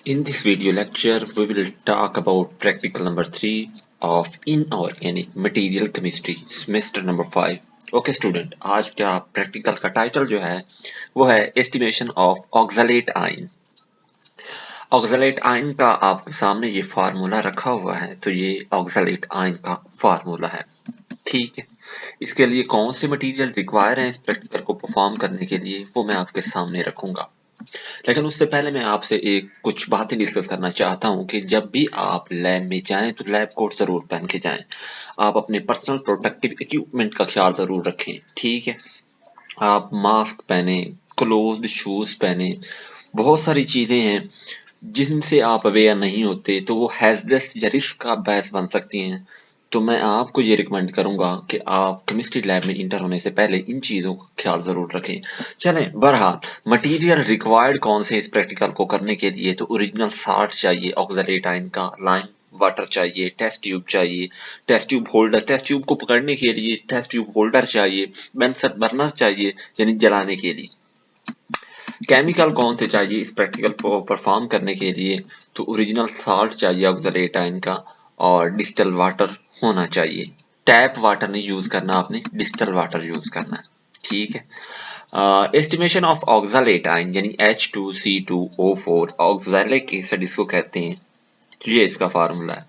In this video lecture, we will talk about practical number 3 of inorganic material chemistry, semester number 5. Okay student, आज का practical का title जो है वो है estimation of oxalate ion. Oxalate ion का आपके सामने ये फार्मूला रखा हुआ है, तो ये oxalate ion का फार्मूला है. ठीक है, इसके लिए कौन से मटेरियल रिक्वायर हैं इस प्रैक्टिकल को परफॉर्म करने के लिए वो मैं आपके सामने रखूंगा. लेकिन उससे पहले मैं आपसे एक कुछ बातें डिस्कस करना चाहता हूं कि जब भी आप लैब में जाएं तो लैब कोट जरूर पहन के जाएं. आप अपने पर्सनल प्रोटेक्टिव इक्विपमेंट का ख्याल जरूर रखें. ठीक है, आप मास्क पहने, क्लोज्ड शूज पहने. बहुत सारी चीजें हैं जिनसे आप अवेयर नहीं होते तो वो हैजर्डस या रिस्क का बायस बन सकती हैं. तो मैं आपको ये रिकमेंड करूंगा कि आप केमिस्ट्री लैब में इंटर होने से पहले इन चीजों का ख्याल जरूर रखें. चलें, बहरहाल मटेरियल रिक्वायर्ड कौन से इस प्रैक्टिकल को करने के लिए, तो ओरिजिनल साल्ट चाहिए ऑक्सलेट आयन का, लाइम वाटर चाहिए, टेस्ट ट्यूब चाहिए, test tube holder, test tube को पकड़ने के लिए टेस्ट ट्यूब होल्डर चाहिए, बेंसन बर्नर चाहिए यानी जलाने के लिए. केमिकल कौन से चाहिए इस प्रैक्टिकल को परफॉर्म करने के लिए, तो ओरिजिनल साल्ट चाहिए ऑक्सलेट आयन का और डिस्टिल वाटर होना चाहिए. टैप वाटर नहीं यूज करना, आपने डिस्टिल वाटर यूज करना है. ठीक है. एस्टिमेशन ऑफ ऑक्सलेट आयन यानी H2C2O4 ऑक्सैलिक एसिड इसको कहते हैं. तो ये इसका फार्मूला है.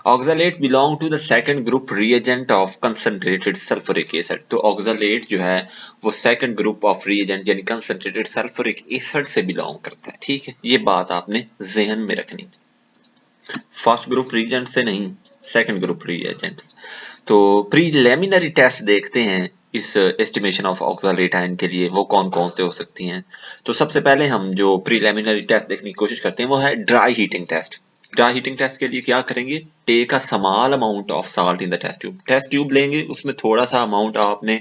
Oxalate belong to the second group reagent of concentrated sulphuric acid. तो ऑक्सलेट जो है वो सेकंड ग्रुप ऑफ रिएजेंट यानी कंसंट्रेटेड सल्फ्यूरिक एसिड से बिलोंग करता है. ठीक है, ये बात आपने जहन में रखनी. फर्स्ट ग्रुप रिएजेंट से नहीं, सेकंड ग्रुप रिएजेंट्स. तो प्रीलिमिनरी टेस्ट देखते हैं इस एस्टिमेशन ऑफ ऑक्सलेट आयन के लिए, वो कौन कौन से हो सकती हैं. तो सबसे पहले हम जो प्रीलिमिनरी टेस्ट देखने की कोशिश करते हैं वो है dry heating test. Dry heating test के लिए क्या करेंगे, take a small amount of salt in the test tube. Test tube लेंगे, उसमें थोड़ा सा अमाउंट आपने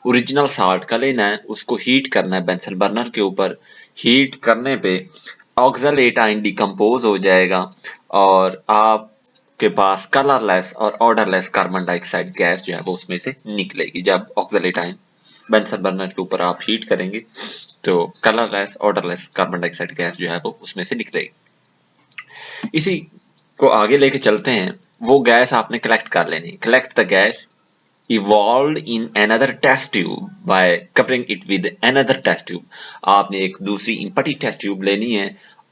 ओरिजिनल साल्ट का लेना है, उसको हीट करना है बेंसन बर्नर के ऊपर. हीट करने पे ऑक्सलेट आयन डिकम्पोज हो जाएगा और आप के पास कलरलेस और ऑर्डरलेस कार्बन डाइऑक्साइड गैस जो है वो उसमें से निकलेगी. जब ऑक्सलेट आयन बेंसन बर्नर के ऊपर आप हीट करेंगे तो colourless odourless carbon dioxide gas जो है वो उसमें से निकलेगी. इसी को आगे लेके चलते हैं. वो गैस आपने कलेक्ट कर लेनी. Collect the gas evolved in another test tube by covering it with another test tube. आपने एक दूसरी इम्पटी टेस्ट ट्यूब लेनी है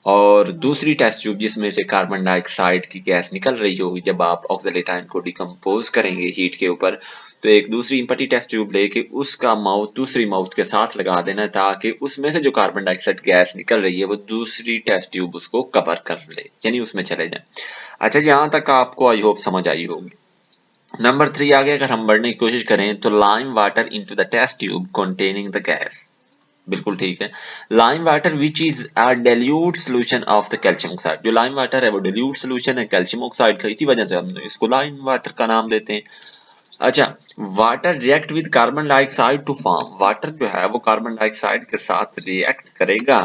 और दूसरी टेस्ट ट्यूब जिसमें से कार्बन डाइऑक्साइड की गैस निकल रही होगी जब आप ऑक्सलेट आयन को डिकम्पोज करेंगे हीट के ऊपर, तो एक दूसरी इम्पटी टेस्ट ट्यूब लेके उसका माउथ दूसरी माउथ के साथ लगा देना ताकि उसमें से जो कार्बन डाइऑक्साइड गैस निकल रही है वो दूसरी टेस्ट ट्यूब उसको कवर कर ले यानी उसमें चले जाए. अच्छा, यहाँ तक आपको आई होप समझ आई होगी. नंबर 3 आगे अगर हम बढ़ने की कोशिश करें तो lime water into the test tube containing the gas. बिल्कुल ठीक है. Lime water which is a dilute solution of the calcium oxide. जो लाइम वाटर है वो dilute solution है कैल्शियम ऑक्साइड का, इसी वजह से हम इसको लाइम वाटर का नाम देते हैं. अच्छा, water react with carbon dioxide to form. Water जो है वो कार्बन डाइऑक्साइड के साथ रिएक्ट करेगा.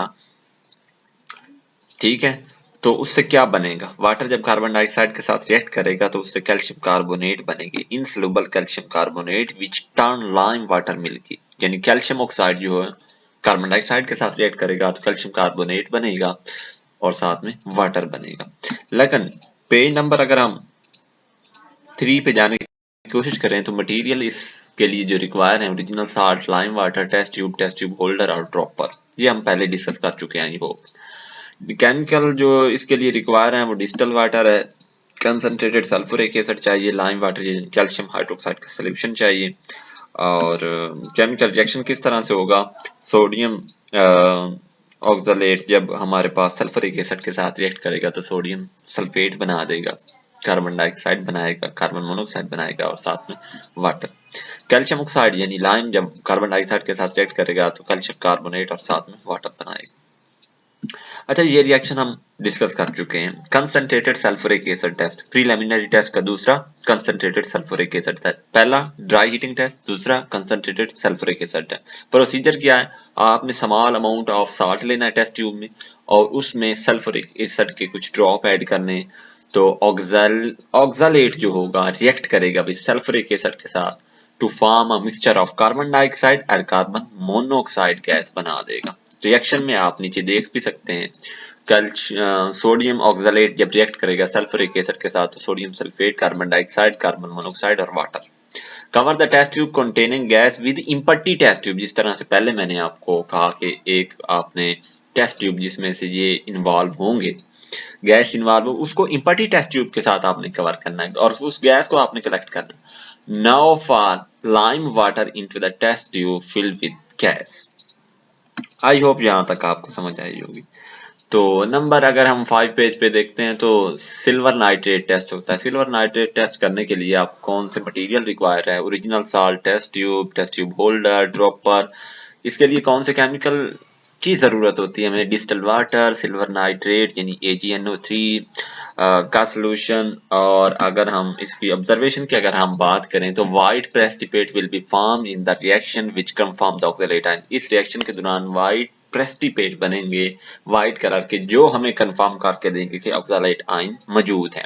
ठीक है, तो उससे क्या बनेगा, वाटर जब कार्बन डाइऑक्साइड के साथ रिएक्ट करेगा तो उससे कैल्शियम कार्बोनेट बनेगी, इनसोल्युबल कैल्शियम कार्बोनेट विच टर्न लाइम वाटर मिल्की. यानी कैल्शियम ऑक्साइड जो है कार्बन डाइऑक्साइड के साथ रिएक्ट करेगा तो कैल्शियम कार्बोनेट बनेगा और साथ में वाटर बनेगा. लेकिन पेज नंबर अगर हम 3 पे जाने की कोशिश करें तो मटेरियल इसके लिए जो रिक्वायर है original salt, lime water, test tube holder और ड्रॉपर, ये हम पहले डिस्कस कर चुके हैं. वो केमिकल जो इसके लिए रिक्वायर है वो डिस्टिल वाटर है, कंसंट्रेटेड सल्फ्यूरिक एसिड चाहिए, लाइम वाटर, कैल्शियम हाइड्रोक्साइड का सॉल्यूशन चाहिए. और केमिकल रिएक्शन किस तरह से होगा, सोडियम ऑक्सलेट जब हमारे पास सल्फ्यूरिक एसिड के साथ रिएक्ट करेगा तो सोडियम सल्फेट बना देगा, कार्बन डाइऑक्साइड बनाएगा, कार्बन मोनोऑक्साइड बनाएगा और साथ में वाटर. कैल्शियम ऑक्साइड यानी लाइम जब कार्बन डाइऑक्साइड के साथ रिएक्ट करेगा तो कैल्शियम कार्बोनेट और साथ में वाटर बनाएगा. अच्छा, ये रिएक्शन हम डिस्कस कर चुके हैं. Concentrated sulphuric acid test, preliminary test का दूसरा कंसंट्रेटेड सल्फ्यूरिक एसिड टेस्ट. पहला ड्राई हीटिंग टेस्ट, दूसरा concentrated sulphuric acid test. Procedure क्या है, आपने स्मॉल अमाउंट ऑफ साल्ट लेना है टेस्ट ट्यूब में और उसमें सल्फ्यूरिक एसिड के कुछ ड्रॉप ऐड करने. तो ऑक्सलेट जो होगा रिएक्ट करेगा विद सल्फ्यूरिक एसिड के साथ to form a mixture of carbon dioxide और कार्बन मोनोऑक्साइड गैस बना देगा. रिएक्शन में आप नीचे देख भी सकते हैं सोडियम ऑक्सलेट जब रिएक्ट करेगा सल्फ्यूरिक एसिड के साथ तो sodium sulphate, carbon dioxide, carbon monoxide और water. Cover the test tube containing gas with empty test tube, जिस तरह से पहले मैंने आपको कहा कि एक आपने टेस्ट ट्यूब जिसमें से ये इन्वॉल्व होंगे, गैस इन्वॉल्व हो, उसको इम्पटी टेस्ट ट्यूब के साथ आपने कवर करना है और उस गैस को आपने कलेक्ट करना है। Now pour lime water into the test tube filled with gas. I hope यहाँ तक आपको समझ आई होगी। तो नंबर अगर हम 5 पेज पे देखते हैं तो सिल्वर नाइट्रेट टेस्ट होता है। सिल्वर नाइट्रेट टेस्ट करने के लिए आप कौन से मटेरियल रिक्वायर है? Original salt, test tube holder, dropper. इसके लिए कौन से केमिकल की ज़रूरत होती है? हमें डिस्टिल वाटर, सिल्वर नाइट्रेट यानी AgNO3 का सोल्यूशन। और अगर हम इसकी ऑब्जर्वेशन की अगर हम बात करें तो white precipitate will be form in the reaction which confirm the oxalate ion. इस रिएक्शन के दौरान वाइट प्रेसिपिटेट बनेंगे वाइट कलर के, जो हमें कंफर्म करके देंगे कि ऑक्सलेट आयन मौजूद है।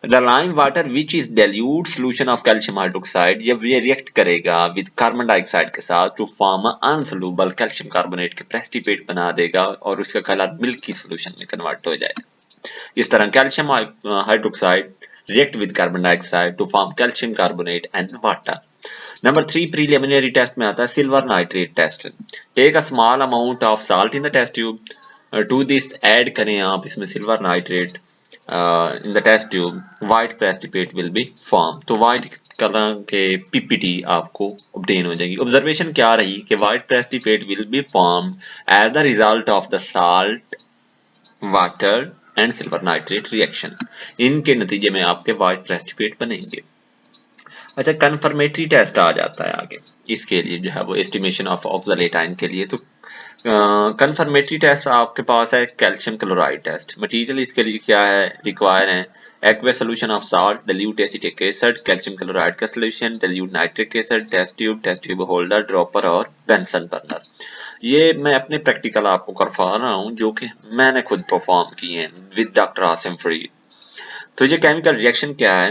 The lime water which is dilute solution of calcium hydroxide, जब ये रिएक्ट करेगा विद कार्बन डाइऑक्साइड के साथ to form insoluble calcium carbonate के प्रेसिपिटेट बना देगा और उसका कलर मिल्की सोल्यूशन में कन्वर्ट हो जाएगा। इस तरह calcium hydroxide react with carbon dioxide to form calcium carbonate and water. Number 3 preliminary test में आता है silver nitrate test. Take a small amount of salt in the test tube, to this add करें आप इसमें silver nitrate in the test tube, white precipitate will be form. तो white colour के PPT आपको obtain हो जाएगी। Observation क्या रही कि white precipitate will be form as the result of the salt, water and silver nitrate reaction. इनके नतीजे में आपके व्हाइट प्रेसिपिटेट बनेंगे। अच्छा, कन्फर्मेटरी टेस्ट आ जाता है आगे, इसके लिए जो है वो एस्टिमेशन ऑफ ऑक्सलेट आयन के लिए। तो कन्फर्मेटरी टेस्ट आपके पास है कैल्शियम क्लोराइड टेस्ट। मटेरियल इसके लिए क्या है रिक्वायर है? Aqueous solution of salt, dilute acetic acid, calcium chloride का solution, dilute nitric acid, test tube holder, dropper और बेंसन बर्नर। ये मैं अपने प्रैक्टिकल आपको करवा रहा हूँ जो कि मैंने खुद परफॉर्म किए हैं विद डॉक्टर आसिम फरीद। तो ये केमिकल रिएक्शन क्या है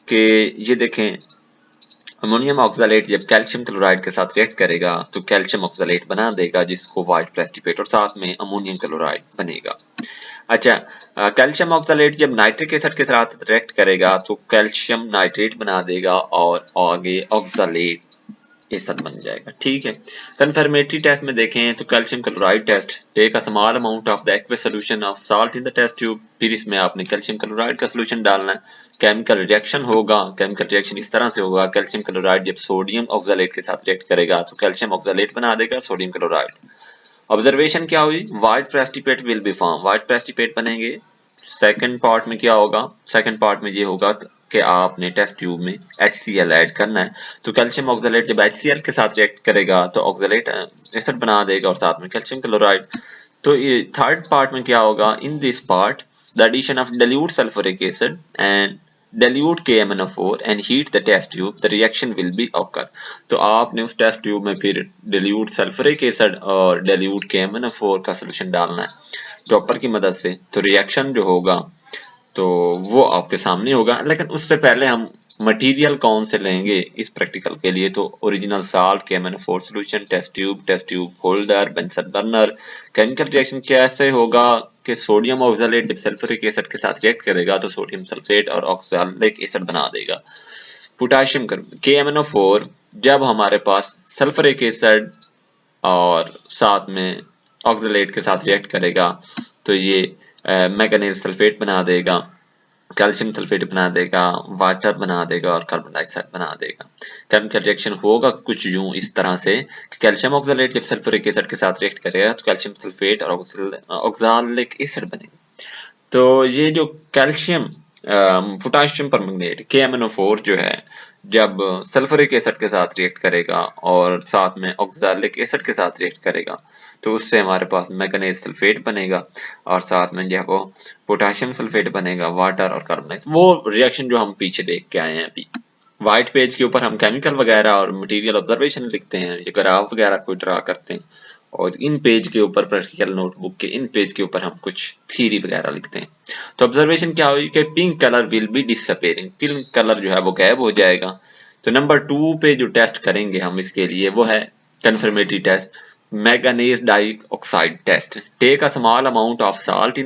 कि ये देखें, अमोनियम ऑक्सलेट जब कैल्शियम क्लोराइड के साथ रिएक्ट करेगा तो कैल्शियम ऑक्सलेट बना देगा जिसको व्हाइट प्रेसिपिटेट और साथ में अमोनियम क्लोराइड बनेगा। अच्छा, कैल्शियम ऑक्सलेट जब नाइट्रिक एसिड के साथ रिएक्ट करेगा तो कैल्शियम नाइट्रेट बना देगा और आगे ऑक्सलेट एसिड बन जाएगा। ठीक है। कन्फर्मेटरी टेस्ट में देखें तो calcium chloride test, take a small amount of the aqueous solution of salt in the test tube, फिर इसमें आपने कैल्शियम क्लोराइड का सॉल्यूशन डालना है। केमिकल रिएक्शन होगा, केमिकल रिएक्शन इस तरह से होगा, कैल्शियम क्लोराइड जब सोडियम ऑक्सलेट के साथ रिएक्ट करेगा तो कैल्शियम ऑक्सलेट बना देगा सोडियम क्लोराइड। ऑब्जर्वेशन क्या हुई? White precipitate will be form, white precipitate बनेंगे। सेकंड पार्ट में क्या होगा? सेकंड पार्ट में ये होगा कि आपने टेस्ट ट्यूब में HCl ऐड करना है। तो कैल्शियम ऑक्सलेट जब HCl के साथ रिएक्ट करेगा तो ऑक्सलेट एसिड बना देगा और साथ में कैल्शियम क्लोराइड। तो ये थर्ड पार्ट में क्या होगा? In this part the addition of dilute sulphuric acid and dilute KMnO4 and heat the test tube, the reaction will be occur। तो आपने उस टेस्ट ट्यूब में फिर dilute सल्फ्यूरिक एसिड और dilute KMnO4 का सोल्यूशन डालना है ड्रॉपर की मदद से। तो रिएक्शन जो होगा तो वो आपके सामने होगा, लेकिन उससे पहले हम मटेरियल कौन से लेंगे इस प्रैक्टिकल के लिए? तो original salt, KMnO4 solution, test tube holder, Bunsen burner. Chemical reaction कैसे होगा कि सोडियम ऑक्सलेट जब सल्फ्यूरिक एसिड के साथ रिएक्ट करेगा तो सोडियम सल्फेट और ऑक्सैलिक एसिड बना देगा। पोटेशियम KMnO4 जब हमारे पास सल्फ्यूरिक एसिड और साथ में ऑक्सलेट के साथ रिएक्ट करेगा तो ये मैंगनीज सल्फेट बना देगा, कैल्शियम सल्फेट बना देगा, वाटर बना देगा और कार्बन डाइऑक्साइड बना देगा। केमिकल रिएक्शन होगा कुछ यूं इस तरह से कि कैल्शियम ऑक्सलेट जब सल्फ्यूरिक एसिड के साथ रिएक्ट करेगा तो कैल्शियम सल्फेट और ऑक्सैलिक एसिड बनेगा। तो ये जो कैल्शियम पोटेशियम परमैंगनेट KMnO4 जो है जब सल्फ्यूरिक एसिड के साथ रिएक्ट करेगा और साथ में ऑक्सैलिक एसिड के साथ रिएक्ट करेगा तो उससे हमारे पास मैंगनीज सल्फेट बनेगा और साथ में जो है वो पोटेशियम सल्फेट बनेगा, वाटर और कार्बन डाइऑक्साइड। वो रिएक्शन जो हम पीछे देख के आए हैं अभी। व्हाइट पेज के ऊपर हम केमिकल वगैरह और मटेरियल ऑब्जर्वेशन लिखते हैं, ये ग्राफ वगैरह कोई ड्रा करते हैं, और इन पेज के ऊपर प्रैक्टिकल नोटबुक के इन पेज के ऊपर हम कुछ थ्योरी वगैरह लिखते हैं। तो ऑब्जर्वेशन क्या हुई कि pink colour will be disappearing, pink colour जो है वो गायब हो जाएगा। तो नंबर 2 पे जो टेस्ट करेंगे हम इसके लिए वो है confirmatory test. manganese dioxide test. Take a small amount of salt in